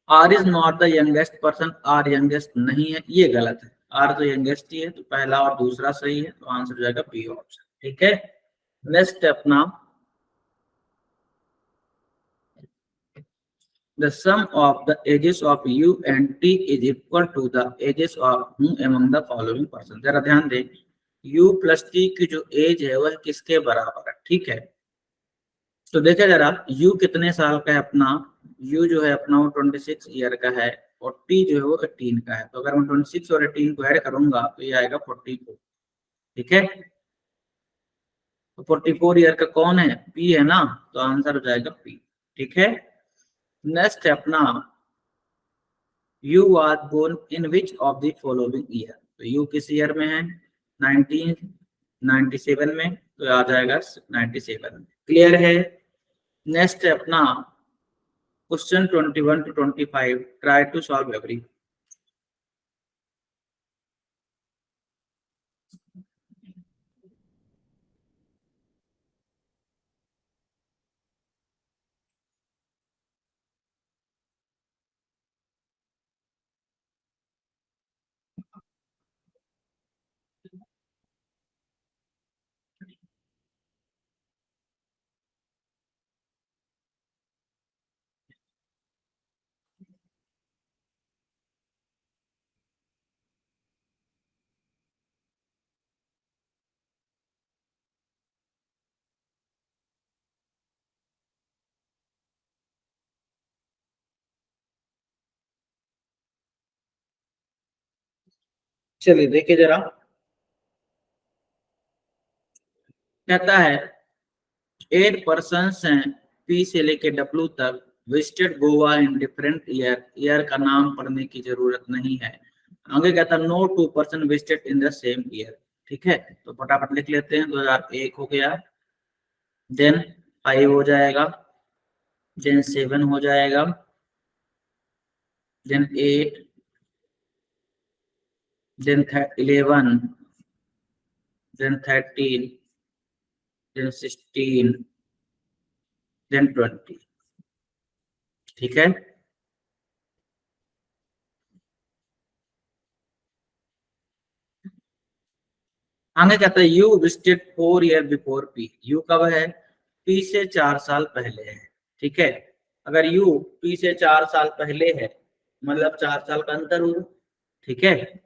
R is not the youngest person, R youngest नहीं है, ये गलत है, R तो youngest ही है, तो पहला और दूसरा सही है, तो आंसर हो जाएगा B ऑप्शन, ठीक है। नेक्स्ट अपना, the sum of the ages of U and T is equal to the ages of whom among the following person। जरा ध्यान दें, U प्लस T की जो एज है वह किसके बराबर है, ठीक है। तो देखिए जरा, U कितने साल का है अपना, U जो है अपना वो 26 ईयर का है और T जो है वो 18 का है। तो अगर मैं 26 और 18 को ऐड करूंगा तो ये आएगा 44, ठीक है। तो 44 ईयर का कौन है, P है ना, तो आंसर हो जाएगा P, ठीक है। नेक्स्ट है अपना, U was born in which of the following year. तो यू किस ईयर में है, 1997 में, तो आ जाएगा 97। क्लियर है। नेक्स्ट है अपना question 21 to 25, try to solve every. चलिए देखिए जरा, कहता है 8 पर्सन्स हैं पी से लेके डब्ल्यू तक, visited Goa in different year. Year का नाम पढ़ने की जरूरत नहीं है। आगे कहता है no 2 person visited in the same year, ठीक है। तो फटाफट लिख लेते हैं, 2001 हो गया, देन 5 हो जाएगा, देन 7 हो जाएगा, then 8, then 11, then 13, then 16, then 20, ठीक है। आगे कहता है U visited 4 year before P. U कब है, पी से 4 साल पहले है, ठीक है। अगर यू पी से 4 साल पहले है मतलब 4 साल का अंतर हुआ, ठीक है।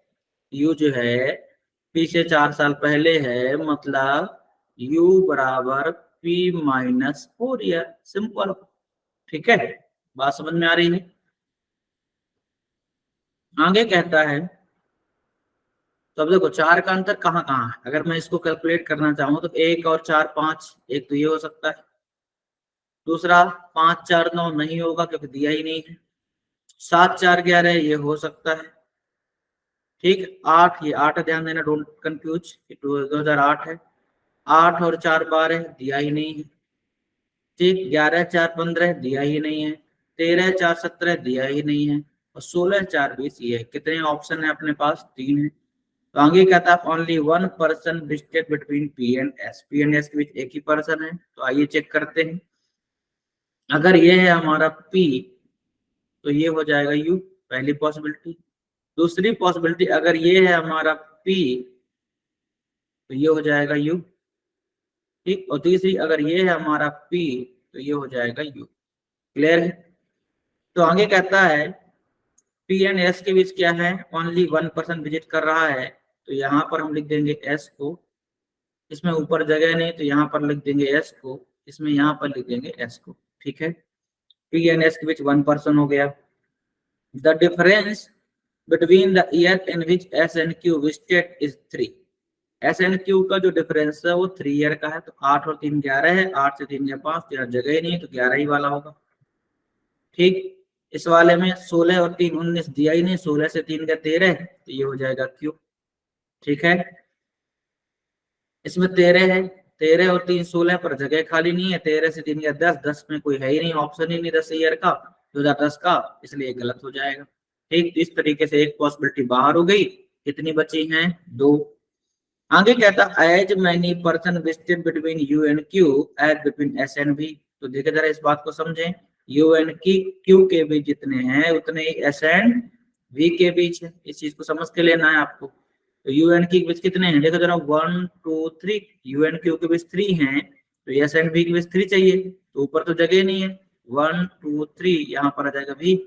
यू जो है पी से 4 साल पहले है मतलब यू बराबर पी माइनस 4 ईयर, सिंपल, ठीक है। बात समझ में आ रही है। आगे कहता है, तो अब देखो 4 का अंतर कहाँ कहाँ है। अगर मैं इसको कैलकुलेट करना चाहूँ तो 1 और 4 5, एक तो ये हो सकता है, दूसरा 5 4 9 नहीं होगा क्योंकि दिया ही नहीं है, 7 4 11 ये हो सकता है, ठीक। 8, ये 8 ध्यान देना, डोंट कंफ्यूज, 2008 है। 8 और 4 12 दिया ही नहीं है, ठीक। 11 4 15 दिया ही नहीं है, 13 4 17 दिया ही नहीं है, और 16 4 20 ये है। कितने ऑप्शन है अपने पास, 3 है। तो आगे कहता है only 1 person visited between P and S. P and S के बीच एक ही पर्सन है, तो आइए चेक करते हैं। अगर ये है हमारा पी तो ये हो जाएगा यू, पहली पॉसिबिलिटी। दूसरी पॉसिबिलिटी, अगर ये है हमारा पी तो ये हो जाएगा यू, ठीक। और तीसरी, अगर ये है हमारा पी तो ये हो जाएगा यू। क्लियर है। तो आगे कहता है पी एंड एस के बीच क्या है, ओनली 1 पर्सन विजिट कर रहा है, तो यहाँ पर हम लिख देंगे एस को, इसमें ऊपर जगह नहीं तो यहाँ पर लिख देंगे एस को, इसमें यहाँ पर लिख देंगे एस को, ठीक है। पी एंड एस के बीच 1 पर्सन हो गया। The difference between the year in which S and Q visited is 3। S and Q का जो डिफरेंस है वो 3 ईयर का है, तो 8 और 3 11 है, 8 से 3 गया 5, तो यहाँ जगह ही नहीं तो 11 ही वाला होगा, ठीक। इस वाले में 16 और 3 19 दिया ही नहीं, 16 से 3 गया 13, तो ये हो जाएगा क्यू, ठीक है। इसमें 13 है, 13 और 3 16 पर जगह खाली नहीं है, 13 से 3 गया 10, 10 में कोई है ही नहीं, ऑप्शन ही नहीं 10 ईयर का, 2010 का, इसलिए गलत हो जाएगा, ठीक। इस तरीके से एक पॉसिबिलिटी बाहर हो गई। कितनी बची हैं, 2। आगे कहता as many person visited between U and Q as between S and V. तो देखिए जरा इस बात को समझें, यू एंड क्यू के बीच जितने हैं उतने ही एस एंड वी के बीच है। इस चीज को समझ के लेना है आपको। तो यू एंड के बीच कितने हैं, देखो जरा 1 2 3, यू एंड क्यू के बीच 3 हैं, तो एस एंड वी के बीच 3 चाहिए, तो ऊपर तो जगह नहीं है, 1 2 3, यहाँ पर आ जाएगा V।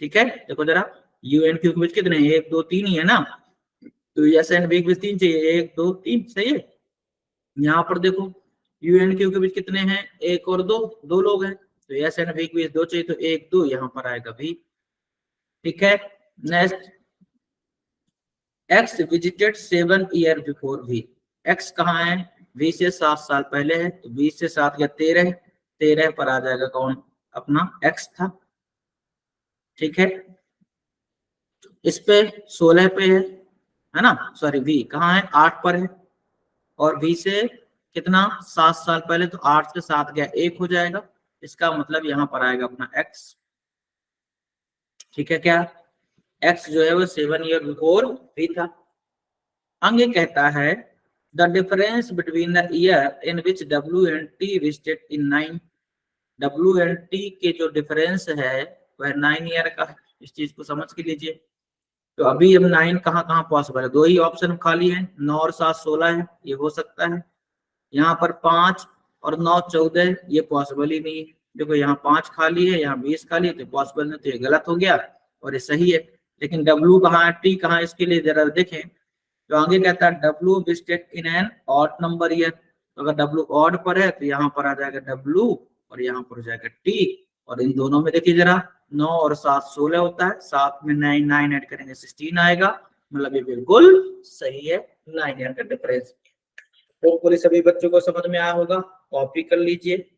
ठीक है, देखो जरा U एंड Q के बीच कितने हैं, 1 2 3 ही है ना, तो S एंड V के बीच 3 चाहिए, 1 2 3, सही है। यहाँ पर देखो U एंड Q के बीच कितने हैं, 1 और 2, 2 लोग हैं, तो S एंड V के बीच 2 चाहिए, तो 1 2 यहाँ पर आएगा V। ठीक है, next, X visited 7 year before V। X कहाँ है, V से 7 साल पहले है, तो 20 से 7 या 13, 13 पर आ जाएगा कौन, अपना X था। ठीक है, इस पे 16 पे है ना, सॉरी V कहाँ है, 8 पर है, और V से कितना 7 साल पहले, तो 8 से 7 गया 1 हो जाएगा, इसका मतलब यहाँ पर आएगा अपना X। ठीक है, क्या X जो है वो 7 ईयर बिफोर V था। आगे कहता है the difference between the year in which W and T visited in 9, W and T के जो डिफरेंस है वह 9 ईयर का है। इस चीज को समझ के लीजिए। तो अभी हम 9 कहाँ कहाँ पॉसिबल है, 2 ही ऑप्शन खाली है, 9 और 7 16 है, ये हो सकता है। यहाँ पर 5 और 9 14, ये पॉसिबल ही नहीं है। देखो यहाँ 5 खाली है, यहाँ 20 खाली है, तो पॉसिबल नहीं, तो ये गलत हो गया और ये सही है। लेकिन W कहाँ है, T कहाँ है, इसके लिए जरा देखें। तो आगे कहता है W visited in an odd number year, तो अगर W ऑड पर है तो यहाँ पर आ जाएगा W और यहाँ पर हो जाएगा T, और इन दोनों में देखिए जरा 9 और 7 16 होता है, 7 में 9 ऐड करेंगे 16 आएगा, मतलब ये बिल्कुल सही है, 9 ईयर का डिफरेंस। होपफुली सभी बच्चों को समझ में आया होगा, कॉपी कर लीजिए।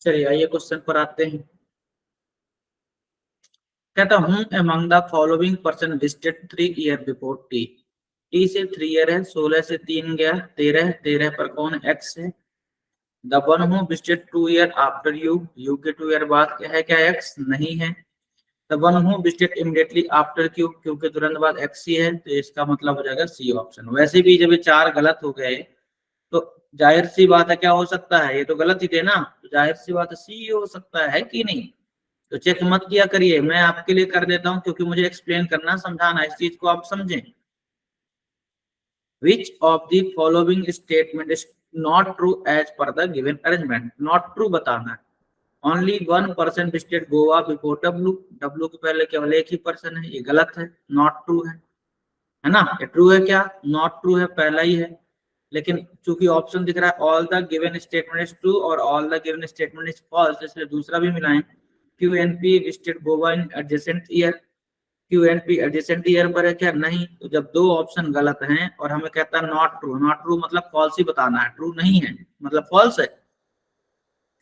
चलिए आइए क्वेश्चन पर आते हैं। कहता हूं among the following person visited 3 year before T। T से 3 ईयर है, 16 से 3 गया 13, 13 पर कौन X है। The one who visited 2 year after U, U के 2 ईयर बाद क्या है, क्या X नहीं है। The one who visited immediately after Q, Q के तुरंत बाद X ही है, तो इसका मतलब हो जाएगा C ऑप्शन। वैसे भी जब ये 4 गलत हो गए तो जाहिर सी बात है क्या हो सकता है, ये तो गलत ही थे ना, तो जाहिर सी बात है सी हो सकता है कि नहीं। तो चेक मत किया करिए, मैं आपके लिए कर देता हूं, क्योंकि मुझे एक्सप्लेन करना समझाना, इस चीज को आप समझें। Which of the following statement is not true as per the given arrangement. Not true बताना है। Only 1% visited Goa before W, W के पहले केवल एक ही पर्सन है, ये गलत है, नॉट ट्रू है ना। ये ट्रू है क्या, नॉट ट्रू है, पहला ही है। लेकिन चूंकि ऑप्शन दिख रहा है all the given statement is true और all the given statement is false, इसलिए दूसरा भी मिलाएं। QNP visited Goa in adjacent year, QNP adjacent year पर है क्या, नहीं। तो जब दो ऑप्शन गलत हैं और हमें कहता है नॉट ट्रू, नॉट ट्रू मतलब फॉल्स ही बताना है, ट्रू नहीं है मतलब फॉल्स है।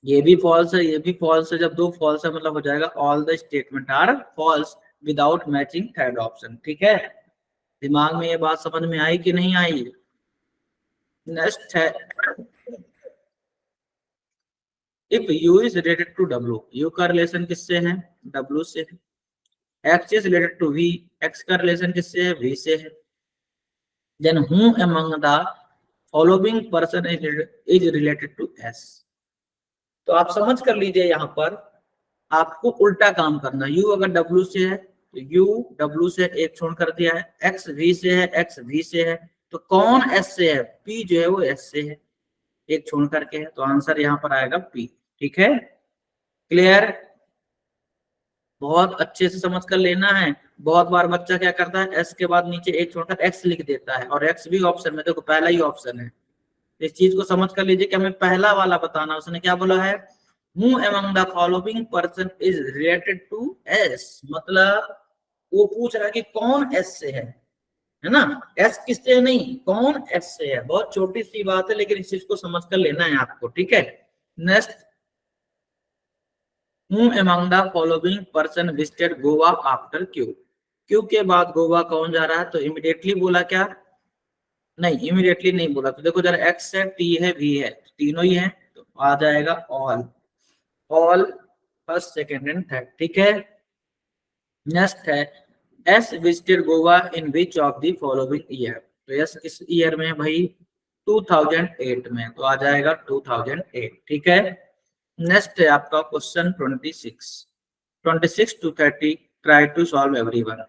ये भी फॉल्स है, ये भी फॉल्स है, जब दो फॉल्स है मतलब हो जाएगा all the statement are false without matching third option. ठीक है, दिमाग में ये बात समझ में आई कि नहीं आई। नेक्स्ट है if U is related to W, U का रिलेशन किससे है, W से है। X is related to V, X का रिलेशन किससे है, V से है। Then who among the following person is related to S। तो आप समझ कर लीजिए, यहाँ पर आपको उल्टा काम करना। U अगर W से है तो U W से एक छोड़ कर दिया है, X V से है, X V से है, तो कौन S से है, P जो है वो S से है, एक छोड़ करके है, तो आंसर यहाँ पर आएगा P। ठीक है, क्लियर। बहुत अच्छे से समझ कर लेना है। बहुत बार बच्चा क्या करता है, एस के बाद नीचे एक छोड़कर एक्स लिख देता है, और एक्स भी ऑप्शन में, देखो पहला ही ऑप्शन है। इस चीज को समझ कर लीजिए कि हमें पहला वाला बताना। उसने क्या बोला है, who among the following person is related to S, मतलब वो पूछ रहा है कि कौन एस से है। है ना। एस किससे है? नहीं, कौन एस से है। बहुत छोटी सी बात है, लेकिन इस चीज को समझ कर लेना है आपको, ठीक है। Next, who among the following person visited Goa after Q. Q के बाद गोवा कौन जा रहा है? तो इमिडिएटली बोला क्या? नहीं, इमिडिएटली नहीं बोला। तो देखो जरा, एक्स है, टी है, वी है, तीनों ही है, तो आ जाएगा all. All first, second and third, ठीक है। नेक्स्ट है, S visited Goa in which of the following year. तो एस किस ईयर में भाई? 2008 में, तो आ जाएगा 2008, ठीक है। नेक्स्ट है आपका question 26 to 30, try to solve everyone.